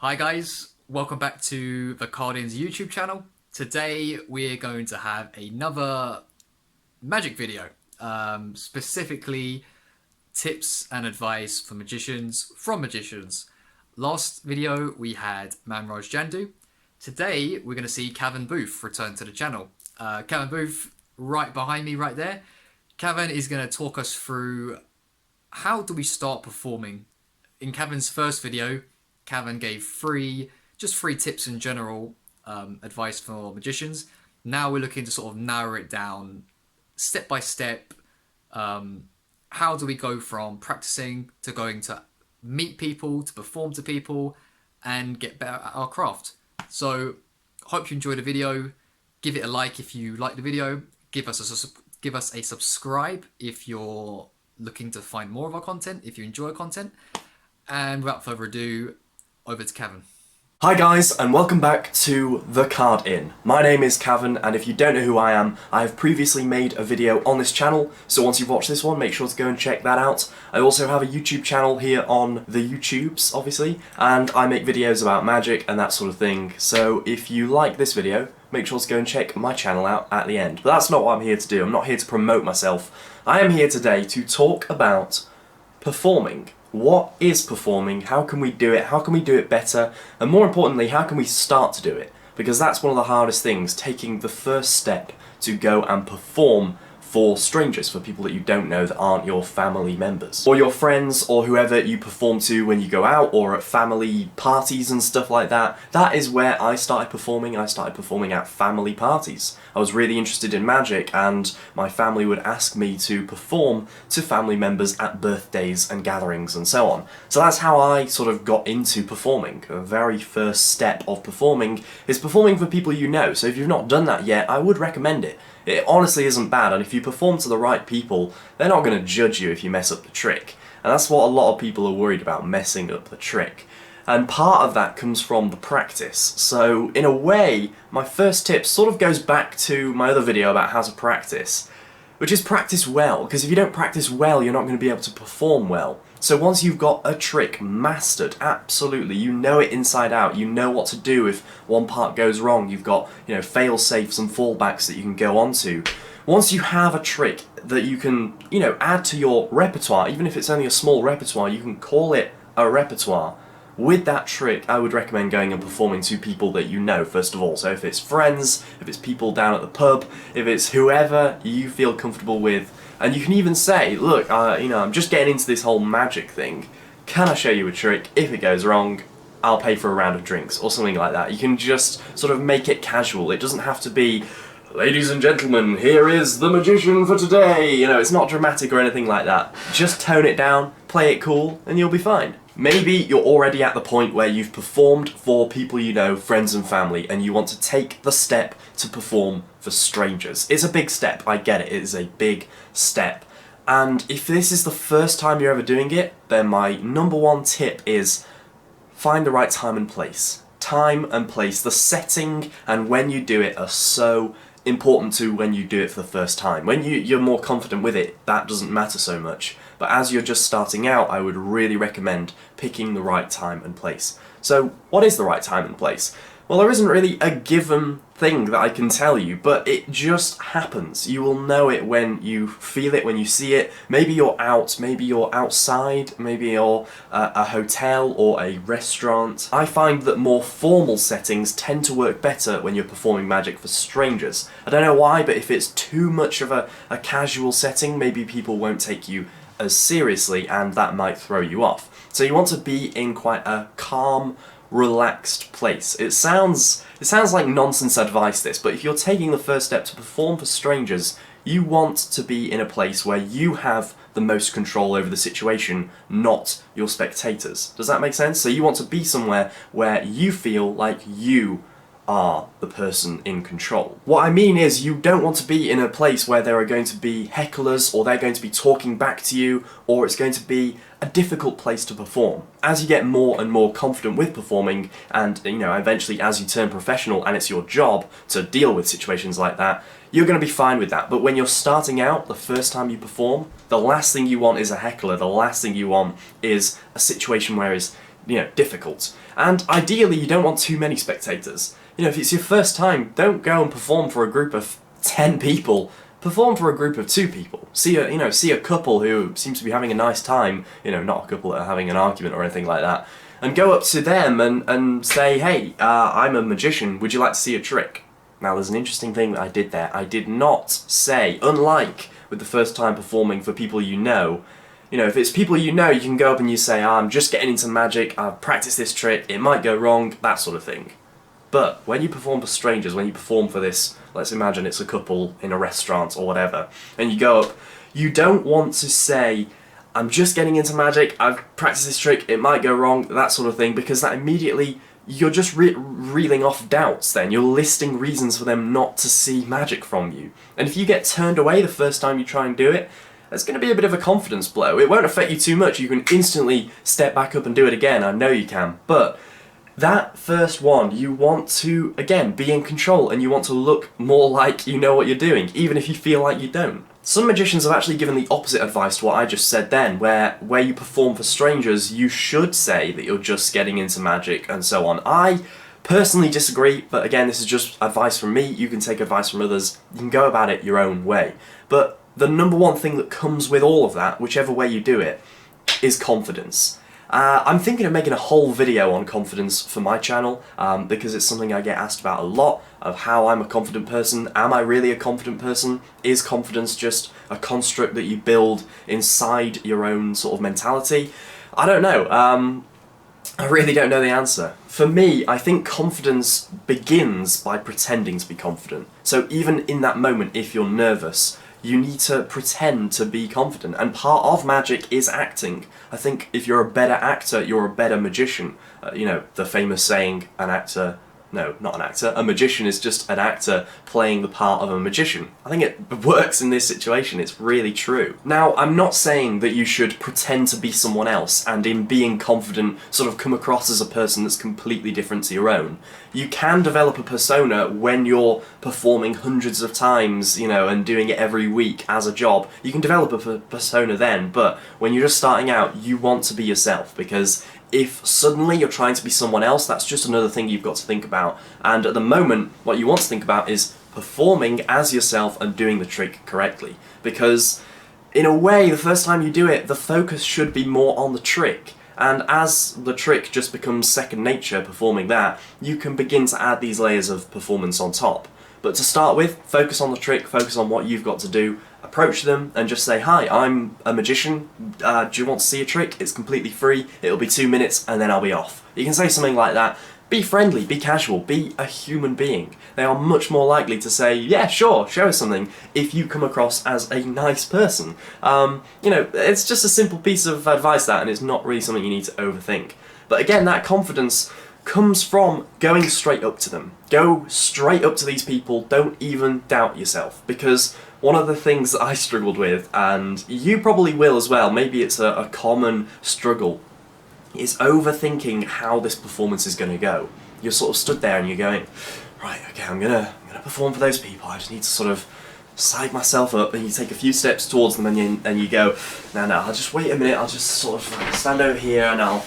Hi guys, welcome back to the Cardin's YouTube channel. Today we're going to have another magic video, specifically tips and advice for magicians from magicians. Last video we had Manraj Jandu. Today we're going to see Cavan Booth return to the channel. Cavan Booth right behind me right there. Cavan is going to talk us through how do we start performing. In Cavan's first video, Cavan gave three tips in general, advice for magicians. Now we're looking to sort of narrow it down step by step. How do we go from practicing to going to meet people, to perform to people, and get better at our craft? So, hope you enjoyed the video. Give it a like if you like the video. Give us a subscribe if you're looking to find more of our content, if you enjoy our content. And without further ado, over to Cavan. Hi guys, and welcome back to The Card In. My name is Cavan, and if you don't know who I am, I have previously made a video on this channel, so once you've watched this one, make sure to go and check that out. I also have a YouTube channel here on the YouTubes, obviously, and I make videos about magic and that sort of thing, so if you like this video, make sure to go and check my channel out at the end. But that's not what I'm here to do. I'm not here to promote myself. I am here today to talk about performing. What is performing? How can we do it? How can we do it better? And more importantly, how can we start to do it? Because that's one of the hardest things, taking the first step to go and perform for strangers, for people that you don't know that aren't your family members. Or your friends, or whoever you perform to when you go out, or at family parties and stuff like that. That is where I started performing. I started performing at family parties. I was really interested in magic, and my family would ask me to perform to family members at birthdays and gatherings and so on. So that's how I sort of got into performing. The very first step of performing is performing for people you know. So if you've not done that yet, I would recommend it. It honestly isn't bad, and if you perform to the right people, they're not going to judge you if you mess up the trick. And that's what a lot of people are worried about, messing up the trick. And part of that comes from the practice. So in a way, my first tip sort of goes back to my other video about how to practice, which is practice well, because if you don't practice well, you're not going to be able to perform well. So once you've got a trick mastered, absolutely, you know it inside out, you know what to do if one part goes wrong, you've got, fail-safes and fallbacks that you can go on to. Once you have a trick that you can, add to your repertoire, even if it's only a small repertoire, you can call it a repertoire. With that trick, I would recommend going and performing to people that you know, first of all. So if it's friends, if it's people down at the pub, if it's whoever you feel comfortable with, and you can even say, look, I'm just getting into this whole magic thing. Can I show you a trick? If it goes wrong, I'll pay for a round of drinks, or something like that. You can just sort of make it casual. It doesn't have to be, ladies and gentlemen, here is the magician for today. It's not dramatic or anything like that. Just tone it down, play it cool, and you'll be fine. Maybe you're already at the point where you've performed for people you know, friends and family, and you want to take the step to perform for strangers. It's a big step, I get it, it is a big step. And if this is the first time you're ever doing it, then my number one tip is find the right time and place. Time and place, the setting and when you do it are so important to when you do it for the first time. When you're more confident with it, that doesn't matter so much. But as you're just starting out, I would really recommend picking the right time and place. So, what is the right time and place? Well, there isn't really a given thing that I can tell you, but it just happens. You will know it when you feel it, when you see it. Maybe you're out, maybe you're outside, maybe you're a hotel or a restaurant. I find that more formal settings tend to work better when you're performing magic for strangers. I don't know why, but if it's too much of a casual setting, maybe people won't take you as seriously, and that might throw you off. So you want to be in quite a calm, relaxed place. It sounds like nonsense advice, this, but if you're taking the first step to perform for strangers, you want to be in a place where you have the most control over the situation, not your spectators. Does that make sense? So you want to be somewhere where you feel like you are the person in control. What I mean is, you don't want to be in a place where there are going to be hecklers, or they're going to be talking back to you, or it's going to be a difficult place to perform. As you get more and more confident with performing, and eventually as you turn professional and it's your job to deal with situations like that, you're going to be fine with that. But when you're starting out, the first time you perform, the last thing you want is a heckler, the last thing you want is a situation where difficult. And ideally, you don't want too many spectators. If it's your first time, don't go and perform for a group of 10 people. Perform for a group of 2 people. See a couple who seems to be having a nice time. Not a couple that are having an argument or anything like that. And go up to them and say, hey, I'm a magician. Would you like to see a trick? Now, there's an interesting thing that I did there. I did not say, unlike with the first time performing for people if it's people you can go up and you say, I'm just getting into magic, I've practiced this trick, it might go wrong, that sort of thing. But when you perform for strangers, when you perform for this, let's imagine it's a couple in a restaurant or whatever, and you go up, you don't want to say, I'm just getting into magic, I've practiced this trick, it might go wrong, that sort of thing, because that immediately, you're just reeling off doubts then. You're listing reasons for them not to see magic from you. And if you get turned away the first time you try and do it, it's going to be a bit of a confidence blow. It won't affect you too much. You can instantly step back up and do it again. I know you can. But that first one, you want to, again, be in control, and you want to look more like you know what you're doing, even if you feel like you don't. Some magicians have actually given the opposite advice to what I just said then, where you perform for strangers, you should say that you're just getting into magic and so on. I personally disagree, but again, this is just advice from me. You can take advice from others. You can go about it your own way. But the number one thing that comes with all of that, whichever way you do it, is confidence. I'm thinking of making a whole video on confidence for my channel, because it's something I get asked about a lot, of how I'm a confident person. Am I really a confident person? Is confidence just a construct that you build inside your own sort of mentality? I don't know. I really don't know the answer. For me, I think confidence begins by pretending to be confident. So even in that moment, if you're nervous, you need to pretend to be confident, and part of magic is acting. I think if you're a better actor, you're a better magician. The famous saying, a magician is just an actor playing the part of a magician. I think it works in this situation, it's really true. Now, I'm not saying that you should pretend to be someone else, and in being confident, sort of come across as a person that's completely different to your own. You can develop a persona when you're performing hundreds of times, and doing it every week as a job. You can develop a persona then, but when you're just starting out, you want to be yourself, because if suddenly you're trying to be someone else, that's just another thing you've got to think about. And at the moment, what you want to think about is performing as yourself and doing the trick correctly. Because, in a way, the first time you do it, the focus should be more on the trick. And as the trick just becomes second nature, performing that, you can begin to add these layers of performance on top. But to start with, focus on the trick, focus on what you've got to do, approach them and just say, hi, I'm a magician, do you want to see a trick? It's completely free, it'll be 2 minutes and then I'll be off. You can say something like that. Be friendly, be casual, be a human being. They are much more likely to say, yeah, sure, show us something, if you come across as a nice person. It's just a simple piece of advice that, and it's not really something you need to overthink. But again, that confidence comes from going straight up to them. Go straight up to these people, don't even doubt yourself, because one of the things that I struggled with, and you probably will as well, maybe it's a common struggle, is overthinking how this performance is going to go. You're sort of stood there and you're going, right, okay, I'm gonna perform for those people, I just need to sort of psych myself up, and you take a few steps towards them and you go, no, I'll just wait a minute, I'll just sort of stand over here and I'll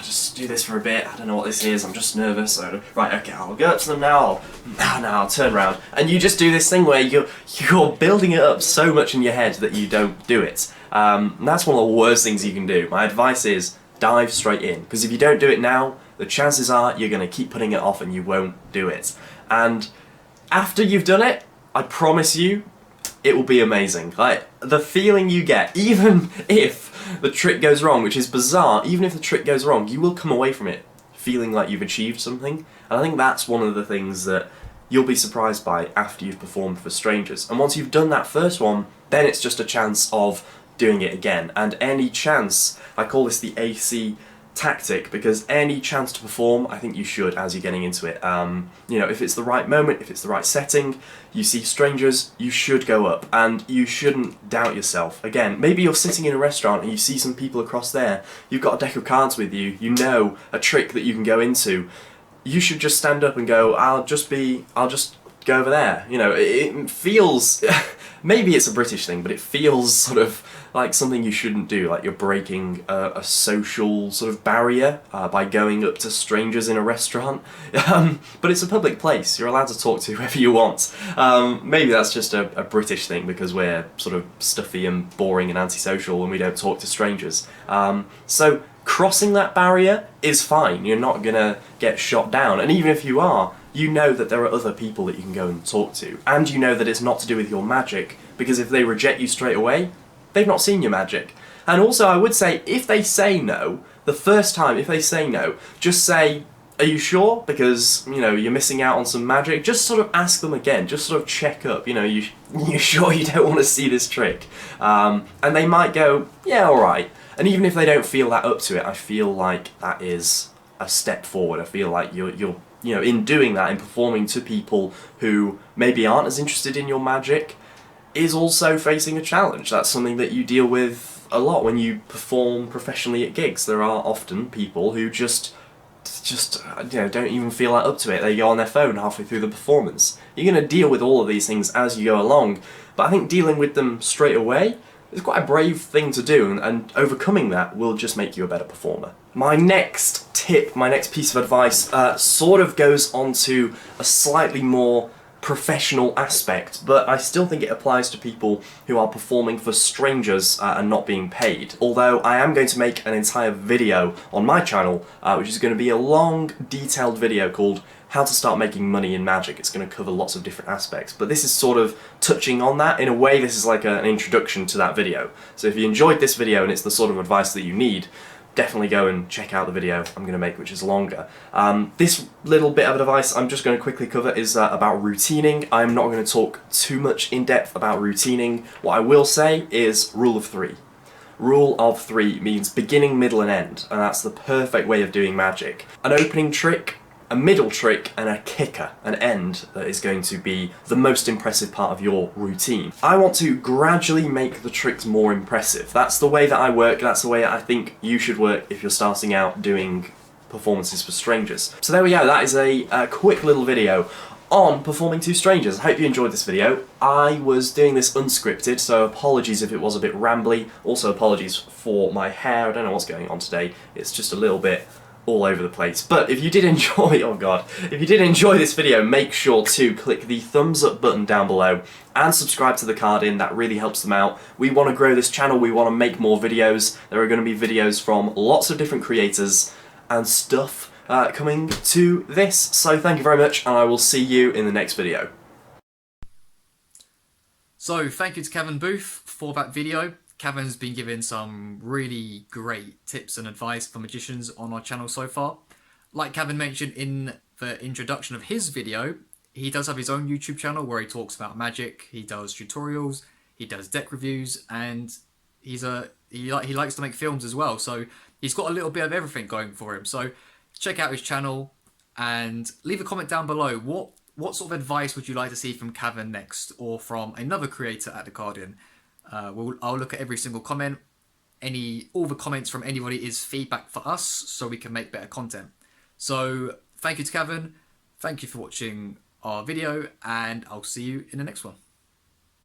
just do this for a bit, I don't know what this is, I'm just nervous, so, right, okay, I'll go up to them now, I'll turn around, and you just do this thing where you're building it up so much in your head that you don't do it. And that's one of the worst things you can do. My advice is, dive straight in, because if you don't do it now, the chances are you're going to keep putting it off and you won't do it. And after you've done it, I promise you, it will be amazing. Like, the feeling you get, even if the trick goes wrong, which is bizarre, even if the trick goes wrong, you will come away from it feeling like you've achieved something. And I think that's one of the things that you'll be surprised by after you've performed for strangers. And once you've done that first one, then it's just a chance of doing it again. And any chance, I call this the AC tactic, because any chance to perform, I think you should as you're getting into it. If it's the right moment, if it's the right setting, you see strangers, you should go up, and you shouldn't doubt yourself. Again, maybe you're sitting in a restaurant and you see some people across there, you've got a deck of cards with you, you know a trick that you can go into. You should just stand up and go, I'll just go over there. It feels maybe it's a British thing, but it feels sort of like something you shouldn't do, like you're breaking a social sort of barrier by going up to strangers in a restaurant. But it's a public place, you're allowed to talk to whoever you want. Maybe that's just a British thing because we're sort of stuffy and boring and antisocial and we don't talk to strangers. So crossing that barrier is fine, you're not gonna get shot down, and even if you are, you know that there are other people that you can go and talk to, and you know that it's not to do with your magic, because if they reject you straight away, they've not seen your magic. And also I would say, if they say no, the first time, if they say no, just say, are you sure? Because, you know, you're missing out on some magic. Just sort of ask them again, just sort of check up, you know, you sure you don't want to see this trick? And they might go, yeah, alright. And even if they don't feel that up to it, I feel like that is a step forward. I feel like you're you know, in doing that, in performing to people who maybe aren't as interested in your magic, is also facing a challenge. That's something that you deal with a lot when you perform professionally at gigs. There are often people who just you know, don't even feel that up to it. They go on their phone halfway through the performance. You're going to deal with all of these things as you go along, but I think dealing with them straight away is quite a brave thing to do, and overcoming that will just make you a better performer. My next tip, my next piece of advice, sort of goes on to a slightly more professional aspect, but I still think it applies to people who are performing for strangers and not being paid. Although I am going to make an entire video on my channel, which is going to be a long, detailed video called How to Start Making Money in Magic. It's going to cover lots of different aspects, but this is sort of touching on that. In a way, this is like an introduction to that video. So if you enjoyed this video and it's the sort of advice that you need, definitely go and check out the video I'm going to make, which is longer. This little bit of advice I'm just going to quickly cover is about routining. I'm not going to talk too much in depth about routining. What I will say is rule of three. Rule of three means beginning, middle and end, and that's the perfect way of doing magic. An opening trick, a middle trick, and a kicker, an end, that is going to be the most impressive part of your routine. I want to gradually make the tricks more impressive. That's the way that I work, that's the way I think you should work if you're starting out doing performances for strangers. So there we go, that is a quick little video on performing to strangers. I hope you enjoyed this video. I was doing this unscripted, so apologies if it was a bit rambly. Also apologies for my hair, I don't know what's going on today. It's just a little bit all over the place. But if you did enjoy, oh god, if you did enjoy this video, make sure to click the thumbs up button down below and subscribe to the Card In. That really helps them out. We want to grow this channel, we want to make more videos. There are going to be videos from lots of different creators and stuff coming to this. So thank you very much, and I will see you in the next video. So thank you to Cavan Booth for that video. Cavan's been given some really great tips and advice for magicians on our channel so far. Like Cavan mentioned in the introduction of his video, he does have his own YouTube channel where he talks about magic, he does tutorials, he does deck reviews, and he likes to make films as well. So he's got a little bit of everything going for him. So check out his channel and leave a comment down below. What sort of advice would you like to see from Cavan next, or from another creator at the Card In? I'll look at every single comment. All the comments from anybody is feedback for us, so we can make better content. So thank you to Cavan, thank you for watching our video, and I'll see you in the next one.